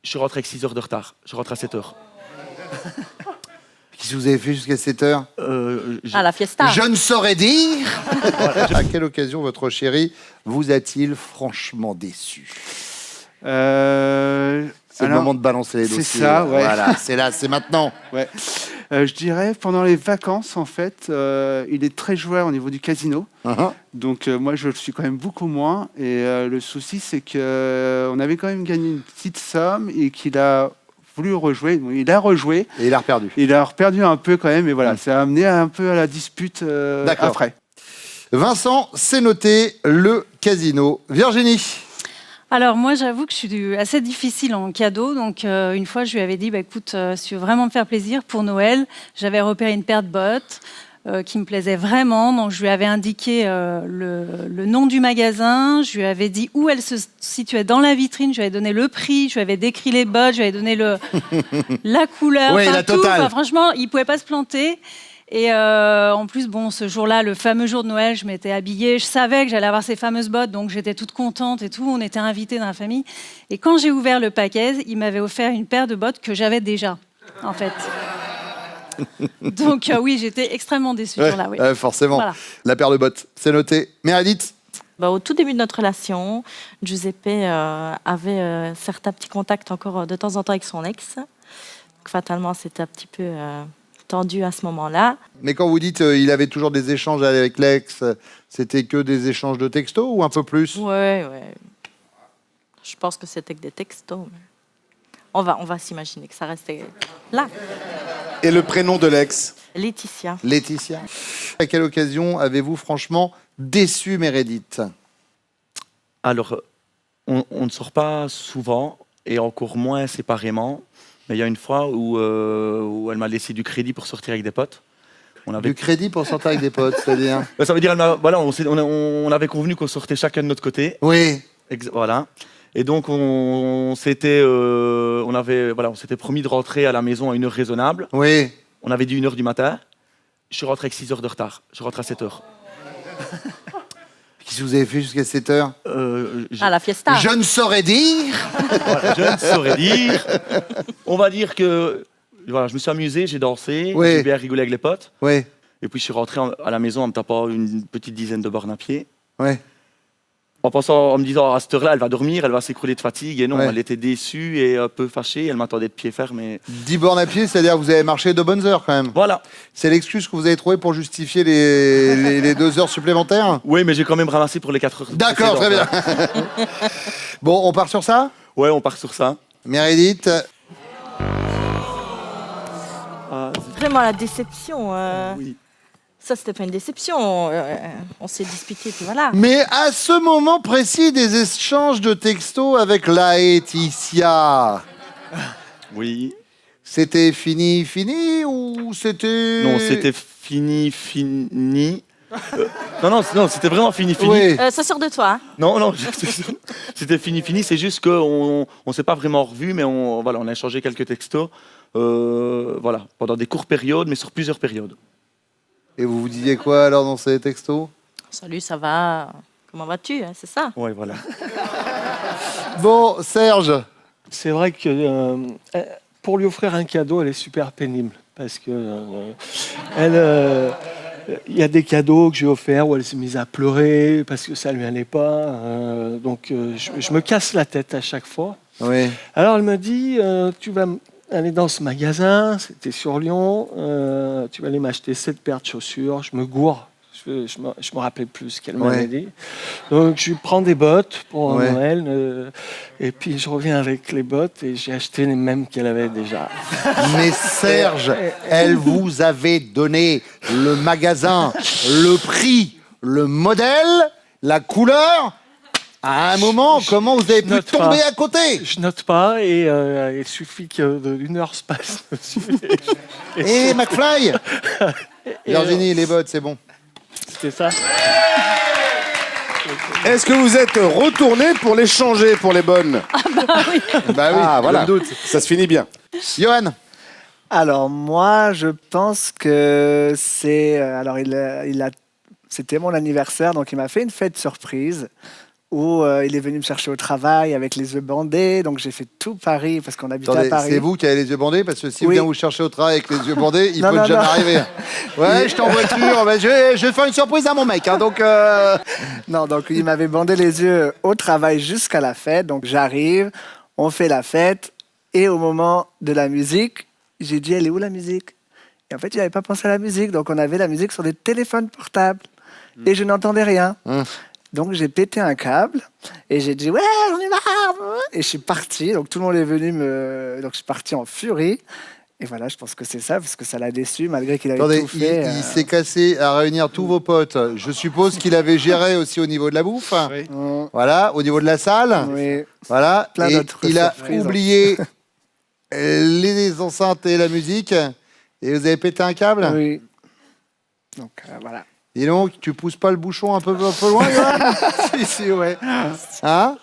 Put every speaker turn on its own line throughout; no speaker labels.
Je suis rentré avec 6 heures de retard. Je rentre à 7 heures.
Qu'est-ce que vous avez fait jusqu'à 7 heures?
À la fiesta.
Je ne saurais dire. À quelle occasion votre chéri vous a-t-il franchement déçu? C'est le moment de balancer les dossiers.
C'est ça, ouais.
Voilà, c'est là, c'est maintenant.
Ouais. Je dirais, pendant les vacances, en fait, il est très joueur au niveau du casino. Donc, moi, je le suis quand même beaucoup moins. Et le souci, c'est qu'on avait quand même gagné une petite somme et qu'il a voulu rejouer. Donc, il a rejoué.
Et il a reperdu.
Il a reperdu un peu quand même. Et voilà, ça a amené un peu à la dispute après.
Vincent, c'est noté, le casino. Virginie.
Alors moi, j'avoue que je suis assez difficile en cadeau. Donc une fois, je lui avais dit, écoute, si tu veux vraiment me faire plaisir pour Noël, j'avais repéré une paire de bottes qui me plaisait vraiment. Donc je lui avais indiqué le nom du magasin. Je lui avais dit où elle se situait dans la vitrine. Je lui avais donné le prix. Je lui avais décrit les bottes. Je lui avais donné la couleur.
Oui, la totale.
Franchement, il ne pouvait pas se planter. Et en plus, ce jour-là, le fameux jour de Noël, je m'étais habillée. Je savais que j'allais avoir ces fameuses bottes, donc j'étais toute contente et tout. On était invités dans la famille. Et quand j'ai ouvert le paquet, il m'avait offert une paire de bottes que j'avais déjà, en fait. Donc oui, j'étais extrêmement déçue ce jour-là. Oui.
Forcément.
Voilà.
La paire de bottes, c'est noté. Meredith.
Au tout début de notre relation, Giuseppe avait certains petits contacts encore de temps en temps avec son ex. Donc, fatalement, c'était un petit peu... tendu à ce moment-là.
Mais quand vous dites il avait toujours des échanges avec l'ex, c'était que des échanges de textos ou un peu plus?
Ouais. Je pense que c'était que des textos. Mais... On va s'imaginer que ça restait là.
Et le prénom de l'ex?
Laetitia.
Laetitia. À quelle occasion avez-vous franchement déçu Meredith?
Alors, on ne sort pas souvent, et encore moins séparément. Mais il y a une fois où elle m'a laissé du crédit pour sortir avec des potes.
Du crédit pour sortir avec des potes, c'est-à-dire?
Ça veut dire, on avait convenu qu'on sortait chacun de notre côté.
Oui.
Voilà. Et donc, on s'était promis de rentrer à la maison à une heure raisonnable.
Oui.
On avait dit 1h du matin. Je suis rentré avec 6 heures de retard. Je rentre à 7 heures.
Qu'est-ce que vous avez fait jusqu'à 7 heures?
À la fiesta.
Je ne saurais dire.
Voilà, je ne saurais dire. On va dire que je me suis amusé, j'ai dansé,
Oui.
j'ai bien rigolé avec les potes.
Oui.
Et puis je suis rentré à la maison en me tapant une petite dizaine de bornes à pied.
Oui.
En me disant, à cette heure-là, elle va dormir, elle va s'écrouler de fatigue. Et non,
Ouais.
elle était déçue et un peu fâchée. Elle m'attendait de pied ferme. Et...
10 bornes à pied, c'est-à-dire que vous avez marché de bonnes heures quand même.
Voilà.
C'est l'excuse que vous avez trouvée pour justifier les 2 heures supplémentaires?
Oui, mais j'ai quand même ramassé pour les 4 heures.
D'accord, très bien. Bon, on part sur ça?
Ouais, on part sur ça.
Meredith.
Vraiment la déception.
Oui.
Ça, c'était pas une déception. On s'est disputé, puis voilà.
Mais à ce moment précis des échanges de textos avec Laetitia,
Oui.
c'était fini ou c'était...
Non, c'était fini. Non, c'était vraiment fini.
Oui.
Ça sort de toi. Hein.
Non, c'était fini. C'est juste qu'on ne s'est pas vraiment revus, mais on a échangé quelques textos. Pendant des courtes périodes, mais sur plusieurs périodes.
Et vous vous disiez quoi alors dans ces textos?
Salut, ça va? Comment vas-tu? C'est ça.
Ouais, voilà.
Bon, Serge.
C'est vrai que pour lui offrir un cadeau, elle est super pénible. Parce que il y a des cadeaux que j'ai offerts où elle s'est mise à pleurer parce que ça lui allait pas. Donc je me casse la tête à chaque fois.
Oui.
Alors elle me dit, tu vas aller dans ce magasin, c'était sur Lyon, tu vas aller m'acheter 7 paires de chaussures. Je me gourre. Je me rappelais plus ce qu'elle m'avait dit. Donc, je prends des bottes pour Noël. Et puis, je reviens avec les bottes et j'ai acheté les mêmes qu'elle avait déjà.
Mais Serge, elle vous avait donné le magasin, le prix, le modèle, la couleur. À un moment, comment vous avez pu tomber à côté?
Je note pas et il suffit qu'une heure se passe dessus.
Et McFly. Virginie, les bottes, c'est bon.
C'était ça.
Est-ce que vous êtes retourné pour les changer pour les bonnes?
Bah oui,
voilà.
je me doute.
Ça se finit bien.
Johan.
Alors moi, je pense que c'est... c'était mon anniversaire, donc il m'a fait une fête surprise où il est venu me chercher au travail avec les yeux bandés. Donc j'ai fait tout Paris parce qu'on habitait à
Attendez,
Paris.
c'est vous qui avez les yeux bandés? Parce que si
Oui.
vient vous chercher au travail avec les yeux bandés, il
Non,
peut
non,
jamais
non.
arriver. Ouais, je t'en voiture. Bah, je vais faire une surprise à mon mec. Hein, donc,
Non, donc il m'avait bandé les yeux au travail jusqu'à la fête. Donc j'arrive, on fait la fête. Et au moment de la musique, j'ai dit, elle est où la musique? Et en fait, j'avais pas pensé à la musique. Donc on avait la musique sur des téléphones portables. Et je n'entendais rien. Donc j'ai pété un câble et j'ai dit ouais, j'en ai marre. Et je suis parti. Donc tout le monde est venu donc je suis parti en furie. Et voilà, je pense que c'est ça parce que ça l'a déçu malgré qu'il avait
attendez,
tout fait.
il s'est cassé à réunir tous vos potes. Je suppose qu'il avait géré aussi au niveau de la bouffe.
Oui.
Voilà, au niveau de la salle.
Oui.
Voilà.
Plein
Et
d'autres
il a
surprises.
oublié les enceintes et la musique. Et vous avez pété un câble?
Oui. Donc voilà.
Dis donc, tu pousses pas le bouchon un peu loin, Johan?
Si, si, ouais.
Hein?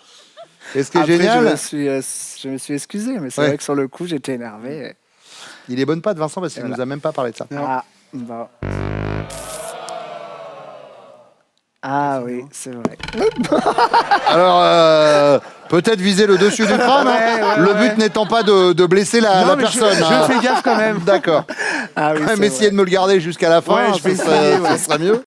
Et ce qui est
Après,
génial,
je me suis excusé, mais c'est
Ouais.
vrai que sur le coup, j'étais énervé.
il est bonne patte, Vincent, parce qu'il
Voilà.
nous a même pas parlé de ça.
Ah, bon. Ah oui, c'est vrai.
Alors, peut-être viser le dessus du crâne. Hein. Le but n'étant pas de blesser la
Non, mais
personne.
je
hein.
fais gaffe quand même.
D'accord.
Ah oui, c'est
Mais essayez
vrai.
de me le garder jusqu'à la fin,
Ouais,
hein,
je vais
ça serait
essayer, ouais.
ça serait mieux.